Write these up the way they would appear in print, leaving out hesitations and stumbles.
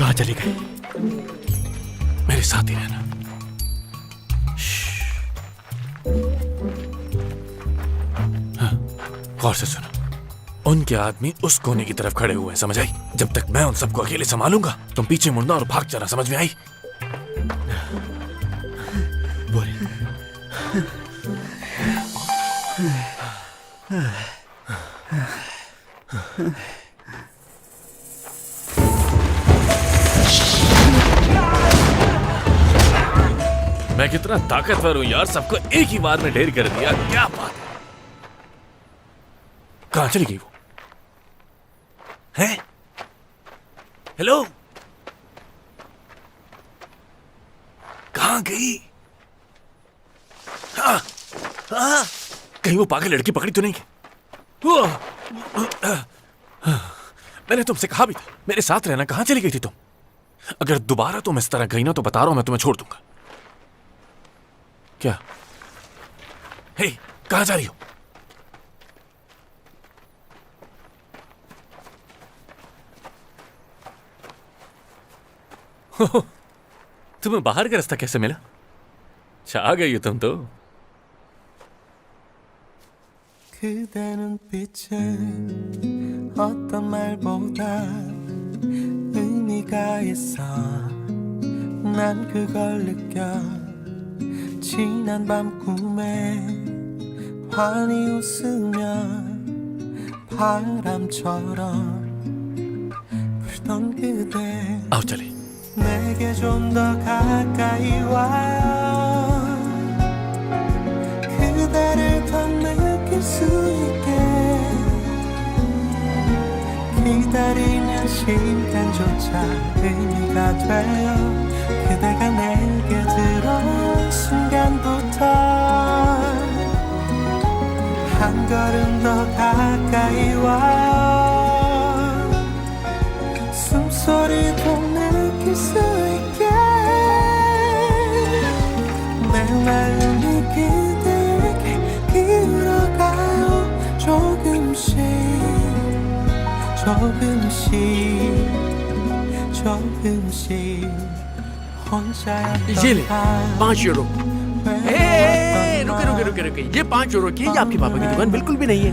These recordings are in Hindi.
कहाँ चली गई? मेरे साथ ही रहना। हाँ, गौर से सुनो। उनके आदमी उस कोने की तरफ खड़े हुए हैं, समझ आई? जब तक मैं उन सबको अकेले संभालूंगा तुम पीछे मुड़ना और भाग जाना, समझ में आई? बोले। मैं कितना ताकतवर हूं यार, सबको एक ही बार में ढेर कर दिया। क्या बात है? कहां चली गई वो? हैं? हेलो, कहां गई? हाँ, हाँ, कहीं वो पागल लड़की पकड़ी तो नहीं? मैंने तुमसे कहा भी था मेरे साथ रहना। कहां चली गई थी तुम? अगर दोबारा तुम इस तरह गई ना तो बता रहा हूं मैं तुम्हें छोड़ दूंगा। क्या? हे, कहां जा रही हो? तुम्हें बाहर का रास्ता कैसे मिला? छा गई हो तुम तो। 그대 눈빛에 어떤 말보다 의미가 있어 난 그걸 느껴 지난 밤 꿈에 환히 웃으며 바람처럼 불던 그대 आओ चले। 내게 좀 더 가까이 와요 그대를 더 느낄 수 있게 기다리는 시간조차 의미가 돼요 그대가 내게 들어온 순간부터 한 걸음 더 가까이 와요 숨소리도 느낄 수 있게 내 마음이 그대에게 기울어가요 조금씩 ये ले, 5 यूरो। रुके। ये 5 यूरो की ये आपके पापा की दुकान बिल्कुल भी नहीं है।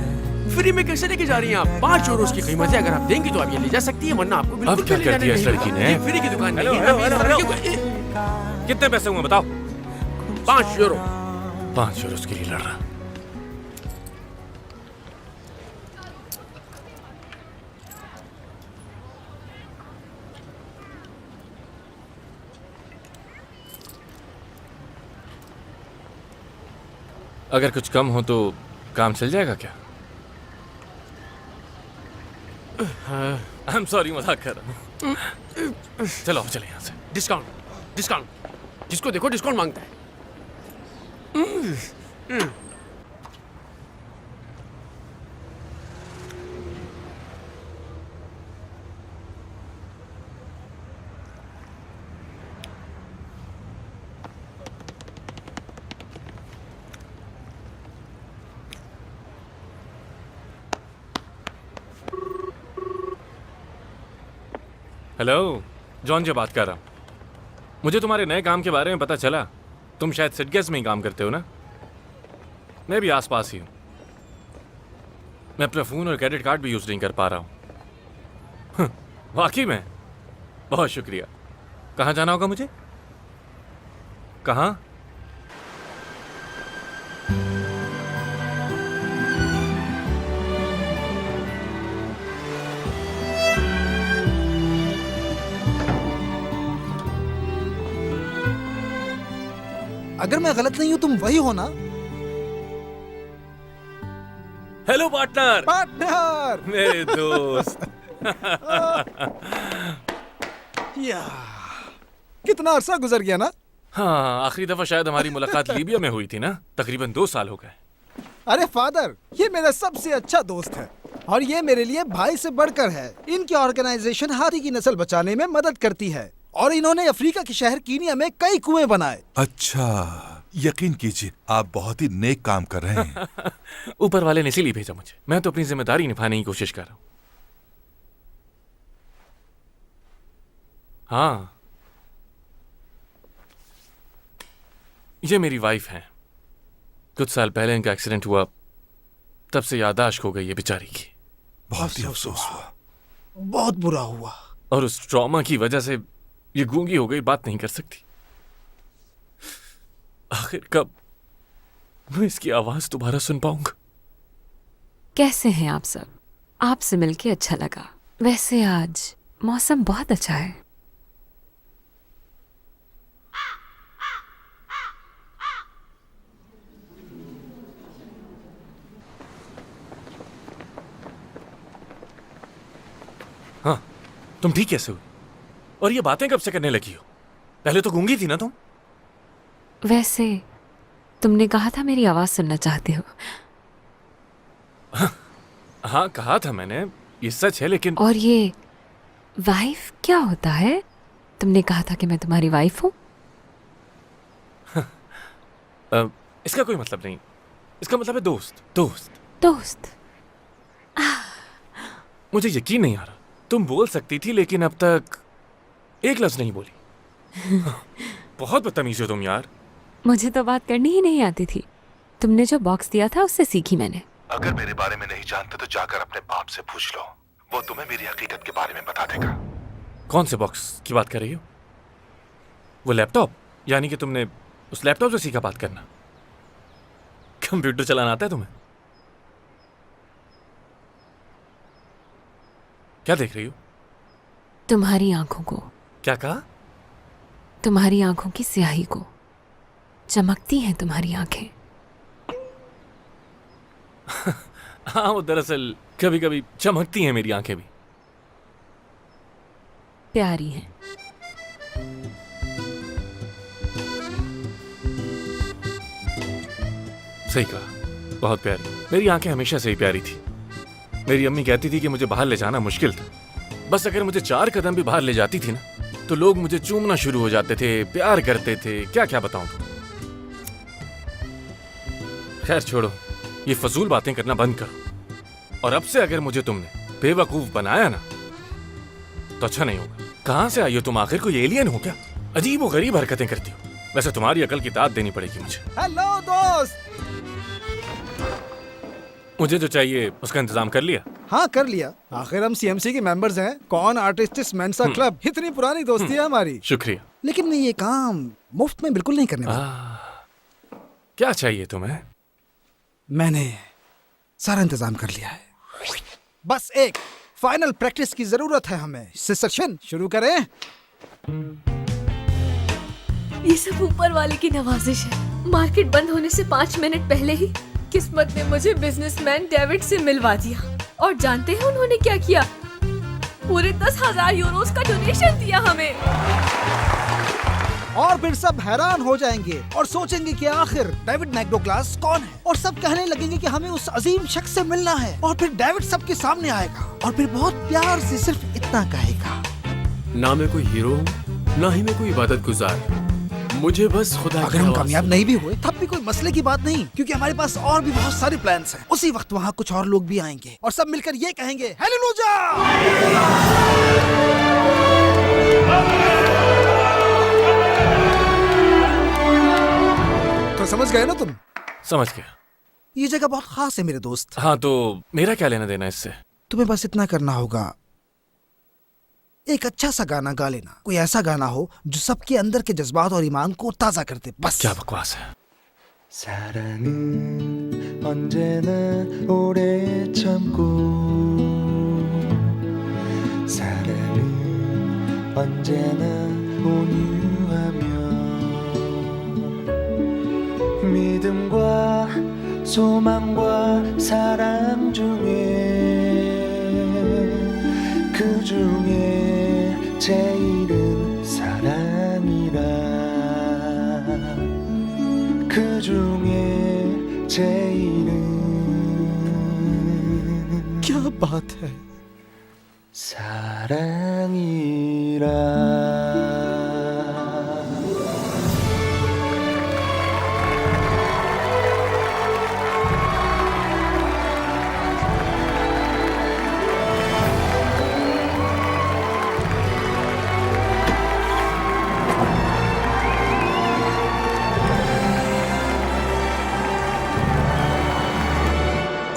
फ्री में कैसे लेके जा रही हैं आप? 5 यूरो की कीमत है। अगर आप देंगी तो आप ये ले जा सकती हैं, वरना आपको बिल्कुल अब क्या कर दिया इस लड़की ने? ये फ्री की दुकान नहीं है। कितने पैसे हुए बताओ? 5 यूरो। 5 यूरो के लिए लड़ रहा। अगर कुछ कम हो तो काम चल जाएगा क्या? आई एम सॉरी, मजाक कर रहा हूँ। चलो अब चले यहाँ से। डिस्काउंट जिसको देखो डिस्काउंट मांगता है। हेलो, जॉन जी बात कर रहा हूँ। मुझे तुम्हारे नए काम के बारे में पता चला। तुम शायद सिटगेस में ही काम करते हो ना? मैं भी आसपास ही हूँ। मैं अपना फ़ोन और क्रेडिट कार्ड भी यूज़ नहीं कर पा रहा हूँ। वाकई में? बहुत शुक्रिया। कहाँ जाना होगा मुझे? कहाँ? अगर मैं गलत नहीं हूं तुम वही हो ना? Hello partner. पार्टनर मेरे दोस्त। या कितना अरसा गुजर गया ना? हाँ, आखिरी दफा शायद हमारी मुलाकात लीबिया में हुई थी ना? तकरीबन 2 साल हो गए। अरे फादर, ये मेरा सबसे अच्छा दोस्त है और ये मेरे लिए भाई से बढ़कर है। इनकी ऑर्गेनाइजेशन हाथी की नस्ल बचाने में मदद करती है और इन्होंने अफ्रीका के शहर कीनिया में कई कुएं बनाए। अच्छा, यकीन कीजिए आप बहुत ही नेक काम कर रहे हैं। ऊपर वाले ने इसीलिए भेजा मुझे। मैं तो अपनी जिम्मेदारी निभाने की कोशिश कर रहा हूँ। हाँ, ये मेरी वाइफ हैं। कुछ साल पहले इनका एक्सीडेंट हुआ, तब से याददाश्त हो गई है बेचारी की। बहुत ही अफसोस हुआ। बहुत बुरा हुआ। और उस ट्रॉमा की वजह से ये गूंगी हो गई, बात नहीं कर सकती। आखिर कब मैं इसकी आवाज दोबारा सुन पाऊंगा? कैसे हैं आप सब? आपसे मिलके अच्छा लगा। वैसे आज मौसम बहुत अच्छा है। हाँ, तुम ठीक कैसे हो? और ये बातें कब से करने लगी हो? पहले तो गूंगी थी ना तुम? वैसे तुमने कहा था मेरी आवाज सुनना चाहते हो। हाँ, कहा था मैंने, ये सच है, लेकिन और ये वाइफ क्या होता है? तुमने कहा था कि मैं तुम्हारी वाइफ हूं। इसका कोई मतलब नहीं। इसका मतलब है दोस्त। दोस्त दोस्त? मुझे यकीन नहीं आ रहा। तुम बोल सकती थी, लेकिन अब तक एक लफ्ज नहीं बोली। बहुत बदतमीज हो तुम यार। मुझे तो बात करनी ही नहीं आती थी। तुमने जो बॉक्स दिया था उससे सीखी मैंने। अगर मेरे बारे में नहीं जानते तो जाकर अपने बाप से पूछ लो, वो तुम्हें मेरी हकीकत के बारे में बता देगा। कौन से बॉक्स की बात कर रही हो? वो लैपटॉप? यानी कि तुमने उस लैपटॉप से सीखा बात करना? कंप्यूटर चलाना आता है तुम्हें? क्या देख रही हो? तुम्हारी आंखों को। क्या कहा? तुम्हारी आंखों की स्याही को। चमकती हैं तुम्हारी आंखें। हाँ, वो दरअसल कभी कभी चमकती हैं मेरी आंखें भी। प्यारी हैं। सही कहा, बहुत प्यारी। मेरी आंखें हमेशा से ही प्यारी थी। मेरी अम्मी कहती थी कि मुझे बाहर ले जाना मुश्किल था। बस अगर मुझे 4 कदम भी बाहर ले जाती थी ना, तो लोग मुझे चूमना शुरू हो जाते थे, प्यार करते थे। क्या क्या बताऊं तुम। खैर छोड़ो, ये फजूल बातें करना बंद करो। और अब से अगर मुझे तुमने बेवकूफ बनाया ना, तो अच्छा नहीं होगा। कहां से आई हो तुम? आखिर कोई एलियन हो क्या? अजीब और गरीब हरकतें करती हो। वैसे तुम्हारी अकल की दाद देनी पड़ेगी मुझे। हेलो दोस्त। मुझे जो चाहिए उसका इंतजाम कर लिया? हाँ, कर लिया। आखिर हम सीएमसी के मेंबर्स हैं। कौन आर्टिस्टिस मेंसा क्लब। इतनी पुरानी दोस्ती है हमारी। शुक्रिया। लेकिन मैं ये काम मुफ्त में बिल्कुल नहीं करने वाला। क्या चाहिए तुम्हें? मैंने सारा इंतजाम कर लिया है। बस एक फाइनल प्रैक्टिस की जरूरत है हमें। सेशन शुरू करें। ये सब ऊपर वाले की नवाजिश है। मार्केट बंद होने से 5 मिनट पहले ही किस्मत ने मुझे बिजनेसमैन डेविड से मिलवा दिया। और जानते हैं उन्होंने क्या किया? पूरे 10,000 यूरोस का डोनेशन दिया हमें। और फिर सब हैरान हो जाएंगे और सोचेंगे कि आखिर डेविड मैकडोगलास कौन है। और सब कहने लगेंगे कि हमें उस अजीम शख्स से मिलना है। और फिर डेविड सबके सामने आएगा और फिर बहुत प्यार से सिर्फ इतना कहेगा, ना मैं कोई हीरो हूँ, ना ही मैं कोई इबादत गुजार। मुझे बस खुदा अगर की हम आवाज़ कामयाब सुन- नहीं भी हुए तब भी कोई मसले की बात नहीं, क्योंकि हमारे पास और भी बहुत सारे प्लान्स हैं। उसी वक्त वहाँ कुछ और लोग भी आएंगे और सब मिलकर ये कहेंगे, हालेलुया। तो समझ गए ना तुम? समझ गया। ये जगह बहुत खास है मेरे दोस्त। हाँ, तो मेरा क्या लेना देना इससे? तुम्हें बस इतना करना होगा, एक अच्छा सा गाना गा लेना। कोई ऐसा गाना हो जो सबके अंदर के जज्बात और ईमान को ताजा कर दे। बस। क्या बकवास है। 사랑은 언제나 오래 참고 사랑은 언제나 온유하며 믿음과 소망과 사랑 중에 그 중에 제일은 사랑이라 그 중에 제일은 क्या बात है। 사랑이라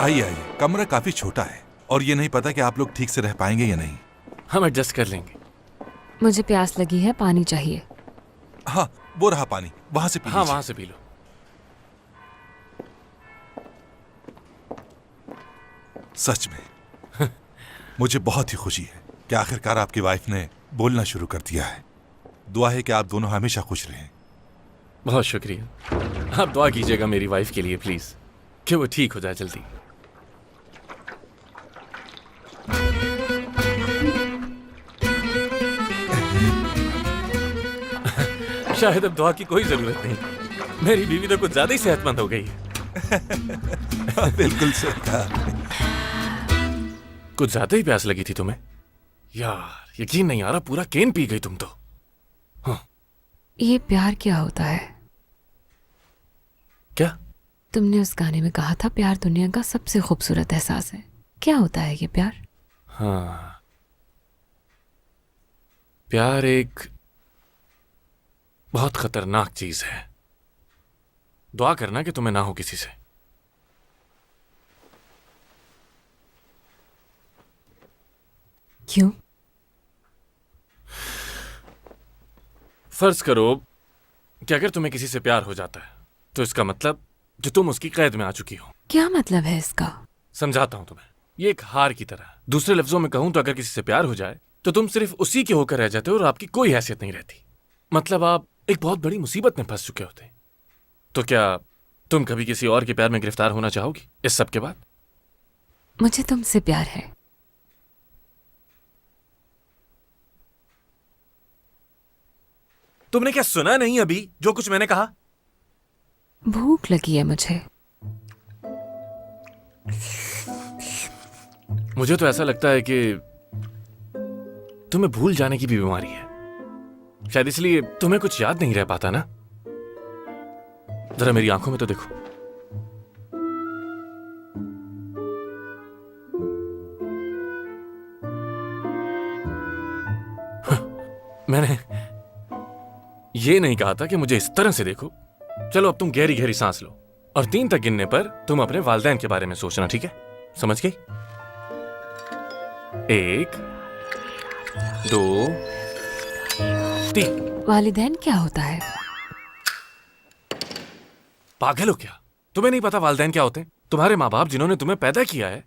आइए आइए, कमरा काफी छोटा है और ये नहीं पता कि आप लोग ठीक से रह पाएंगे या नहीं। हम एडजस्ट कर लेंगे। मुझे प्यास लगी है, पानी चाहिए। हाँ, वो रहा पानी, वहां से पी हाँ, लीजिए। वहां से पी लो। सच में मुझे बहुत ही खुशी है कि आखिरकार आपकी वाइफ ने बोलना शुरू कर दिया है। दुआ है कि आप दोनों हमेशा खुश रहें। बहुत शुक्रिया। आप दुआ कीजिएगा मेरी वाइफ के लिए प्लीज, कि वो ठीक हो जाए जल्दी। शायद अब दुआ की कोई जरूरत नहीं। मेरी बीवी तो कुछ ज्यादा ही सेहतमंद हो गई है। बिल्कुल सही कहा। कुछ ज्यादा ही प्यास लगी थी तुम्हें यार, यकीन नहीं आ रहा, पूरा केन पी गई तुम तो। ये प्यार क्या होता है? क्या? तुमने उस गाने में कहा था प्यार दुनिया का सबसे खूबसूरत एहसास है। क्या होता है ये प्यार? हाँ, प्यार एक बहुत खतरनाक चीज है। दुआ करना कि तुम्हें ना हो किसी से। क्यों? फर्ज करो कि अगर तुम्हें किसी से प्यार हो जाता है तो इसका मतलब कि तुम उसकी कैद में आ चुकी हो। क्या मतलब है इसका? समझाता हूं तुम्हें, ये एक हार की तरह। दूसरे लफ्जों में कहूं तो अगर किसी से प्यार हो जाए तो तुम सिर्फ उसी के होकर रह जाते हो और आपकी कोई हैसियत नहीं रहती। मतलब आप एक बहुत बड़ी मुसीबत में फंस चुके होते। तो क्या तुम कभी किसी और के प्यार में गिरफ्तार होना चाहोगी इस सब के बाद? मुझे तुमसे प्यार है। तुमने क्या सुना नहीं अभी जो कुछ मैंने कहा? भूख लगी है मुझे। मुझे तो ऐसा लगता है कि तुम्हें भूल जाने की भी बीमारी है। शायद इसलिए तुम्हें कुछ याद नहीं रह पाता ना। जरा मेरी आंखों में तो देखो। मैंने ये नहीं कहा था कि मुझे इस तरह से देखो। चलो अब तुम गहरी गहरी सांस लो और 3 तक गिनने पर तुम अपने वालिदैन के बारे में सोचना, ठीक है? समझ गई? 1 2 3। वालिदैन क्या होता है? पागल हो क्या? तुम्हें नहीं पता वालिदैन क्या होते हैं? तुम्हारे माँ बाप जिन्होंने तुम्हें पैदा किया है।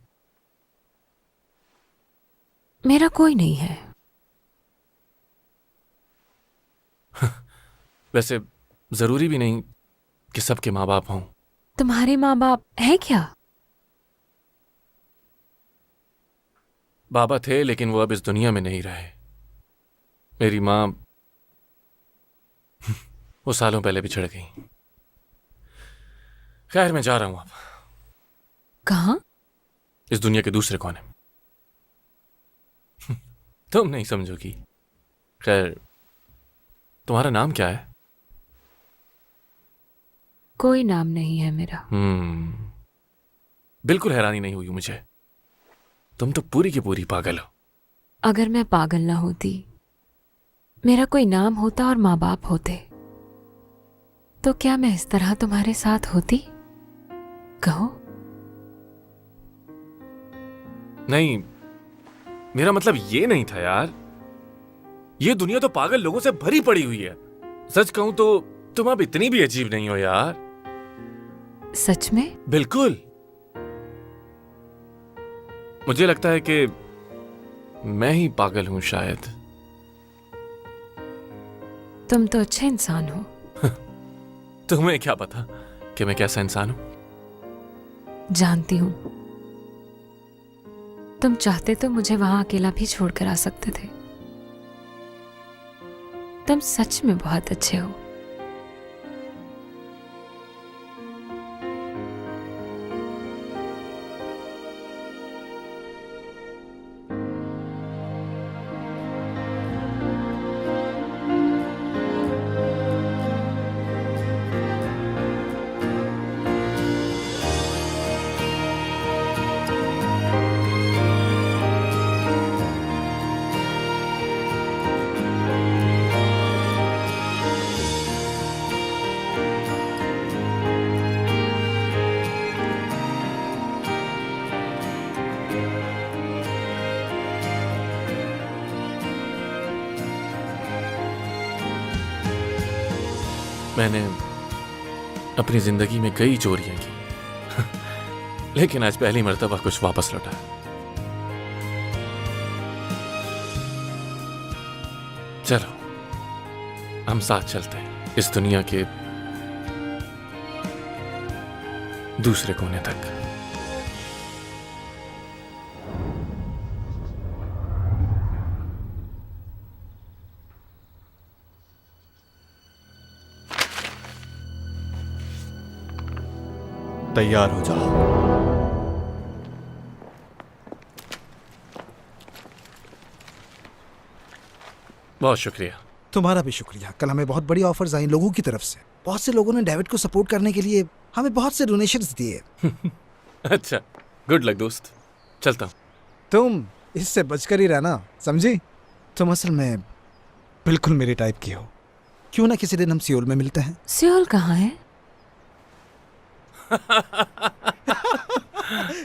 मेरा कोई नहीं है। वैसे जरूरी भी नहीं कि सबके माँ बाप हों। तुम्हारे माँ बाप हैं क्या? बाबा थे लेकिन वो अब इस दुनिया में नहीं रहे। मेरी माँ वो सालों पहले बिछड़ गई। खैर मैं जा रहा हूं अब कहाँ? इस दुनिया के दूसरे कोने में। तुम नहीं समझोगी। खैर तुम्हारा नाम क्या है? कोई नाम नहीं है मेरा। बिल्कुल हैरानी नहीं हुई मुझे। तुम तो पूरी की पूरी पागल हो। अगर मैं पागल ना होती, मेरा कोई नाम होता और माँ बाप होते, तो क्या मैं इस तरह तुम्हारे साथ होती? कहो। नहीं, मेरा मतलब ये नहीं था यार। ये दुनिया तो पागल लोगों से भरी पड़ी हुई है। सच कहूं तो तुम अब इतनी भी अजीब नहीं हो यार। सच में? बिल्कुल। मुझे लगता है कि मैं ही पागल हूं शायद। तुम तो अच्छे इंसान हो। तुम्हें क्या पता कि मैं कैसा इंसान हूं? जानती हूं। तुम चाहते तो मुझे वहां अकेला भी छोड़कर आ सकते थे। तुम सच में बहुत अच्छे हो। मैंने अपनी जिंदगी में कई चोरियां की लेकिन आज पहली मर्तबा कुछ वापस लौटा। चलो हम साथ चलते हैं इस दुनिया के दूसरे कोने तक। तैयार हो जाओ। बहुत शुक्रिया। तुम्हारा भी शुक्रिया। कल हमें बहुत बड़ी ऑफर्स आई लोगों की तरफ से। बहुत से लोगों ने डेविड को सपोर्ट करने के लिए हमें बहुत से डोनेशंस दिए। अच्छा, गुड लक दोस्त। चलता हूं। तुम इससे बचकर ही रहना, समझी? तुम असल में बिल्कुल मेरे टाइप की हो। क्यों ना किसी दिन हम सियोल में मिलते हैं। सियोल कहाँ है?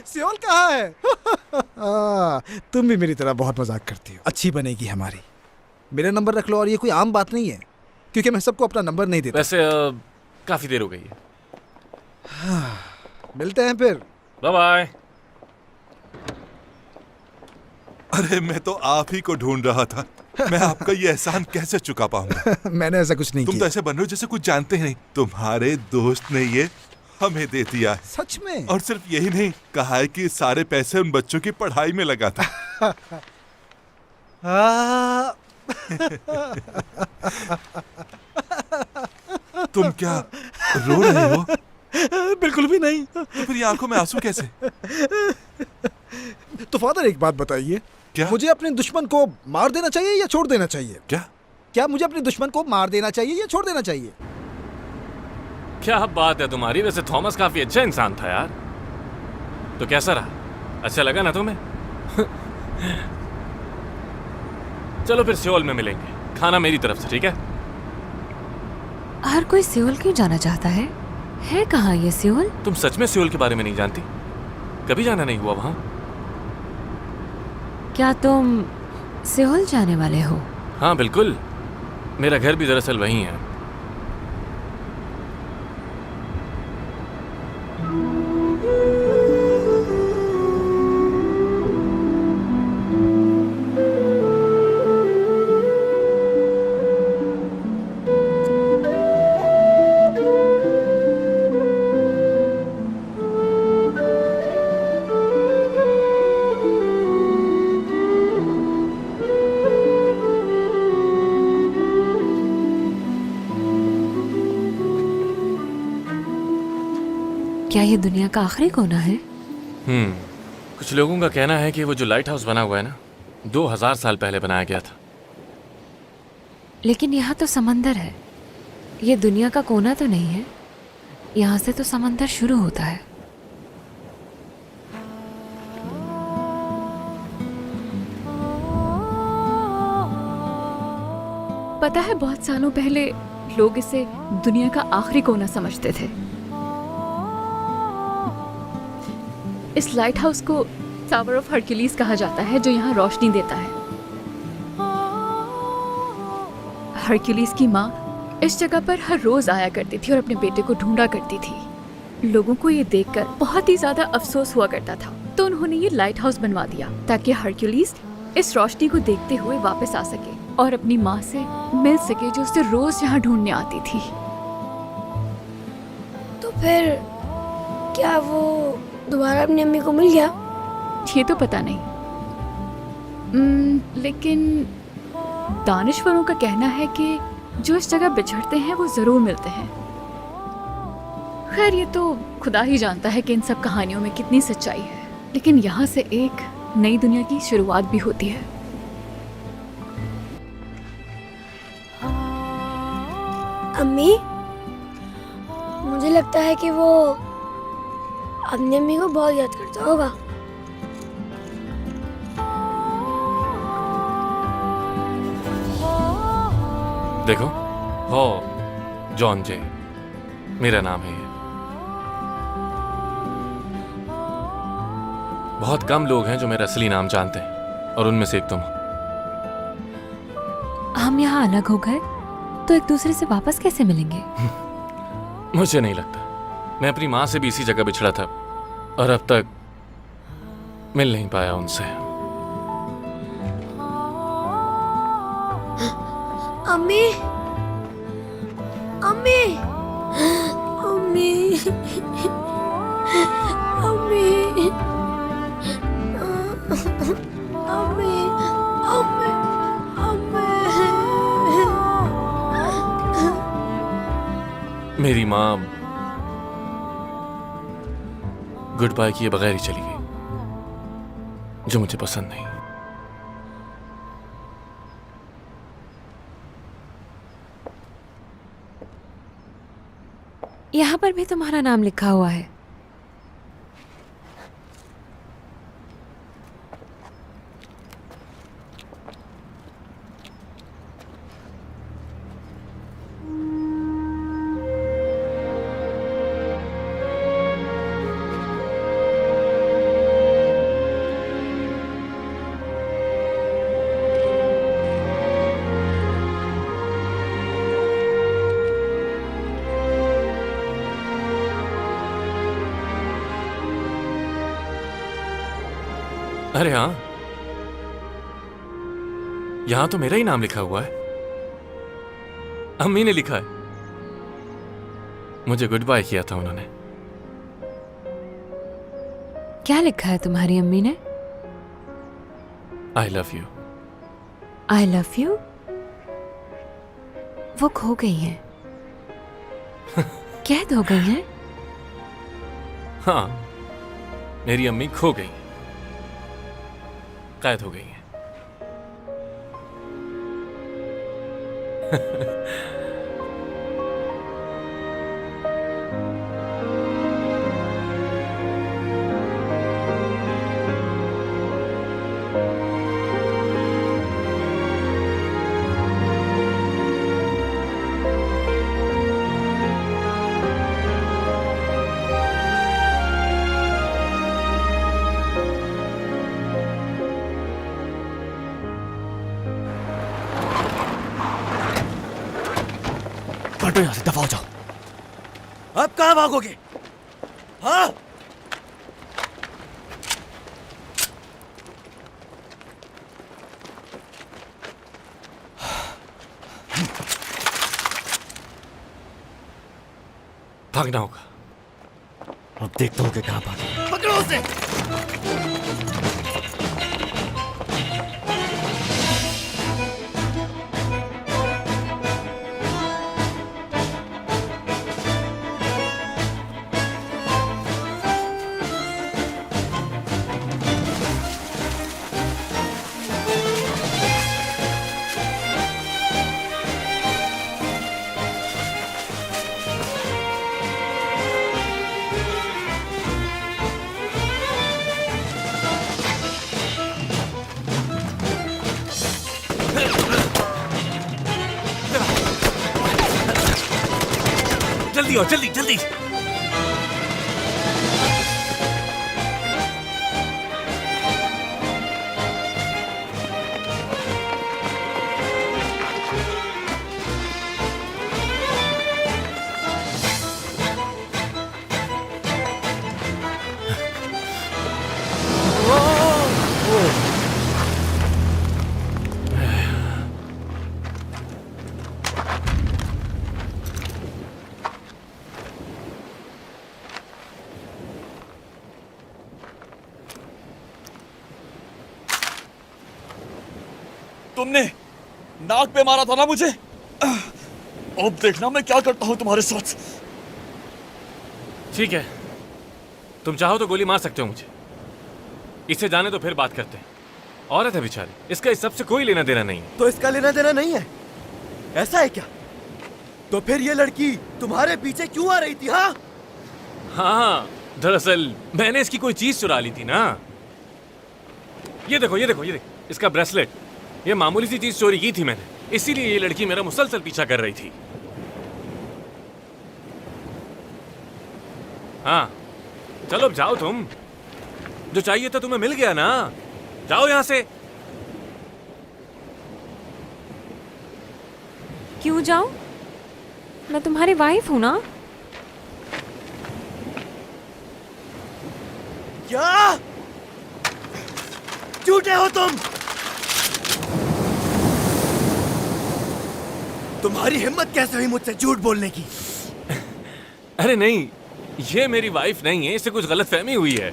सियोल कहाँ है? तुम भी मेरी तरह बहुत मजाक करती हो। अच्छी बनेगी हमारी। मेरा नंबर रख लो। और ये कोई आम बात नहीं है क्योंकि मैं सबको अपना नंबर नहीं देता। वैसे काफी देर हो गई है। मिलते हैं फिर। Bye bye. अरे मैं तो आप ही को ढूंढ रहा था। मैं आपका ये एहसान कैसे चुका पाऊंगा? मैंने ऐसा कुछ नहीं तुम तो किया। ऐसे बन रहे हो जैसे कुछ जानते ही नहीं। तुम्हारे दोस्त ने ये हमें दे दिया है। सच में? और सिर्फ यही नहीं, कहा है कि सारे पैसे उन बच्चों की पढ़ाई में लगा था। तुम क्या रो रहे हो? बिल्कुल भी नहीं। तो फिर ये आंखों में आंसू कैसे? तो फादर एक बात बताइए, क्या? मुझे अपने दुश्मन को मार देना चाहिए या छोड़ देना चाहिए? क्या मुझे अपने दुश्मन को मार देना चाहिए या छोड़ देना चाहिए? क्या बात है तुम्हारी। वैसे थॉमस काफी अच्छा इंसान था यार। तो कैसा रहा? अच्छा लगा ना तुम्हें? चलो फिर सियोल में मिलेंगे। खाना मेरी तरफ से, ठीक है? हर कोई सियोल क्यों जाना चाहता है? है कहाँ ये सियोल? तुम सच में सियोल के बारे में नहीं जानती? कभी जाना नहीं हुआ वहां? क्या तुम सियोल जाने वाले हो? हाँ बिल्कुल। मेरा घर भी दरअसल वहीं है। क्या ये दुनिया का आखिरी कोना है? कुछ लोगों का कहना है कि वो जो लाइट हाउस बना हुआ है ना, 2000 साल पहले बनाया गया था। लेकिन यहाँ तो समंदर है। ये दुनिया का कोना तो नहीं है। यहाँ से तो समंदर शुरू होता है। पता है, बहुत सालों पहले लोग इसे दुनिया का आखिरी कोना समझते थे। इस लाइट हाउस को टावर ऑफ हरक्यूलिस कहा जाता है, जो यहाँ रोशनी देता है। हरक्यूलिस की माँ इस जगह पर हर रोज आया करती थी और अपने बेटे को ढूंढा करती थी। लोगों को ये देखकर बहुत ही ज्यादा अफसोस हुआ करता था, तो उन्होंने ये लाइट हाउस बनवा दिया ताकि हरक्यूलिस इस रोशनी को देखते हुए वापस आ सके और अपनी माँ से मिल सके, जो उसे रोज यहाँ ढूंढने आती थी। तो फिर क्या वो दोबारा अपनी अम्मी को मिल गया? ये तो पता नहीं। लेकिन दानिशवरों का कहना है कि जो इस जगह बिछड़ते हैं वो जरूर मिलते हैं। खैर, ये तो खुदा ही जानता है कि इन सब कहानियों में कितनी सच्चाई है, लेकिन यहाँ से एक नई दुनिया की शुरुआत भी होती है। अम्मी, मुझे लगता है कि वो अपनी अम्मी को बहुत याद करता होगा। देखो, हो जॉन जे मेरा नाम है ये। बहुत कम लोग हैं जो मेरा असली नाम जानते हैं और उनमें से एक तुम हो। हम यहाँ अलग हो गए तो एक दूसरे से वापस कैसे मिलेंगे? मुझे नहीं लगता। मैं अपनी माँ से भी इसी जगह बिछड़ा था और अब तक मिल नहीं पाया उनसे। अम्मी, अम्मी, अम्मी, अम्मी, अम्मी, अम्मी, अम्मी। मेरी माँ गुड बाय किए बगैर ही चली गई, जो मुझे पसंद नहीं। यहाँ पर भी तुम्हारा नाम लिखा हुआ है। अरे हाँ, यहां तो मेरा ही नाम लिखा हुआ है। अम्मी ने लिखा है। मुझे गुड बाय किया था उन्होंने। क्या लिखा है तुम्हारी अम्मी ने? I love you. I love you? वो खो गई हैं। कैद हो गई हैं? हाँ, मेरी अम्मी खो गई, कैद हो गई है। हटो यहाँ से, दफा हो जाओ। अब कहाँ भागोगे? हाँ? भागना होगा। अब देखता हूँ कि कहाँ भागे। पकड़ो उसे। जल्दी हो, जल्दी जल्दी। तुमने नाक पे मारा था ना मुझे। अब देखना मैं क्या करता हूं तुम्हारे साथ। ठीक है, तुम चाहो तो गोली मार सकते हो मुझे। इसे जाने तो फिर बात करते हैं। औरत है बेचारी, इसका इस सबसे कोई लेना देना नहीं है। तो इसका लेना देना नहीं है? ऐसा है क्या? तो फिर ये लड़की तुम्हारे पीछे क्यों आ रही थी? हाँ हाँ, दरअसल मैंने इसकी कोई चीज चुरा ली थी ना। ये देखो ये देखो ये देखो, इसका ब्रेसलेट। ये मामूली सी चीज चोरी की थी मैंने, इसीलिए ये लड़की मेरा मुसलसल पीछा कर रही थी। हाँ, चलो अब जाओ तुम। जो चाहिए था तुम्हें मिल गया ना, जाओ यहां से। क्यों जाऊं? मैं तुम्हारी वाइफ हूं ना। क्या? झूठे हो तुम। तुम्हारी हिम्मत कैसे हुई मुझसे झूठ बोलने की? अरे नहीं, ये मेरी वाइफ नहीं है, इससे कुछ गलतफहमी हुई है।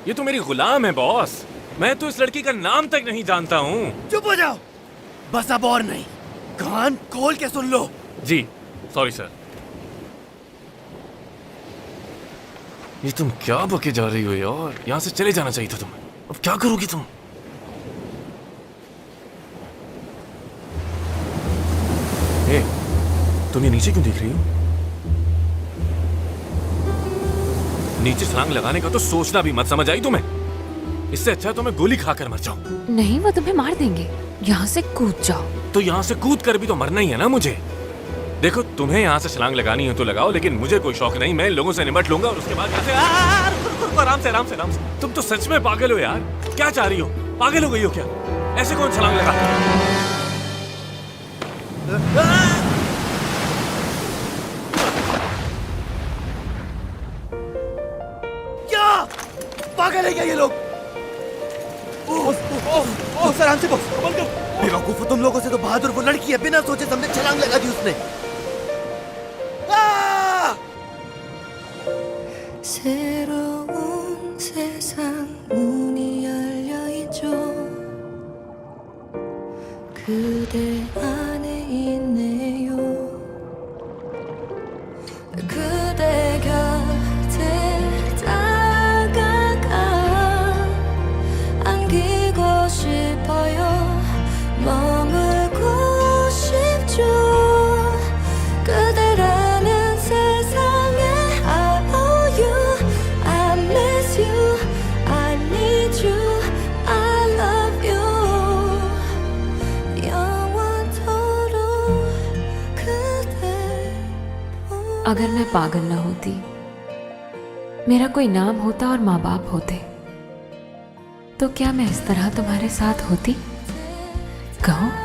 ये तो मेरी गुलाम है बॉस। मैं तो इस लड़की का नाम तक नहीं जानता हूँ। चुप हो जाओ, बस अब और नहीं। कान खोल के सुन लो। जी सॉरी सर। ये तुम क्या बके जा रही हो यार? यहाँ से चले जाना चाहिए था तुम्हें। अब क्या करोगी तुम? ए, तुम ये नीचे क्यों देख रही हो? नीचे छलांग लगाने का तो सोचना भी मत, समझ आई तुम्हें? इससे अच्छा तो मैं गोली खाकर मर जाऊं। नहीं, वो तुम्हें मार देंगे। यहाँ से कूद जाओ। तो यहाँ से कूद कर भी तो मरना ही है ना मुझे। देखो, तुम्हें यहाँ से छलांग लगानी है तो लगाओ, लेकिन मुझे कोई शौक नहीं। मैं इन लोगों से निपट लूंगा और उसके बाद यहाँ से रुको, रुको, आराम से आराम से आराम से। तुम तो सच में पागल हो यार। क्या चाह रही हो? पागल हो गई हो क्या? ऐसे कौन छलांग लगा? क्या पागल है क्या ये लोग? सर आराम से बॉस। बेवकूफ हो तुम लोगों से। तो बहादुर वो लड़की है, बिना सोचे समझे छलांग लगा दी उसने। 새로운 세상 문이 열려 있죠. 그대 안에 있네요. 그대 곁에 다가가 안기고 싶어요. 머물고 싶죠. 그대라는 세상에 I owe you, I miss you, I need you, I love you. 영원토록 그대 अगर मैं पागल ना होती, मेरा कोई नाम होता और माँ बाप होते, तो क्या मैं इस तरह तुम्हारे साथ होती? कहो।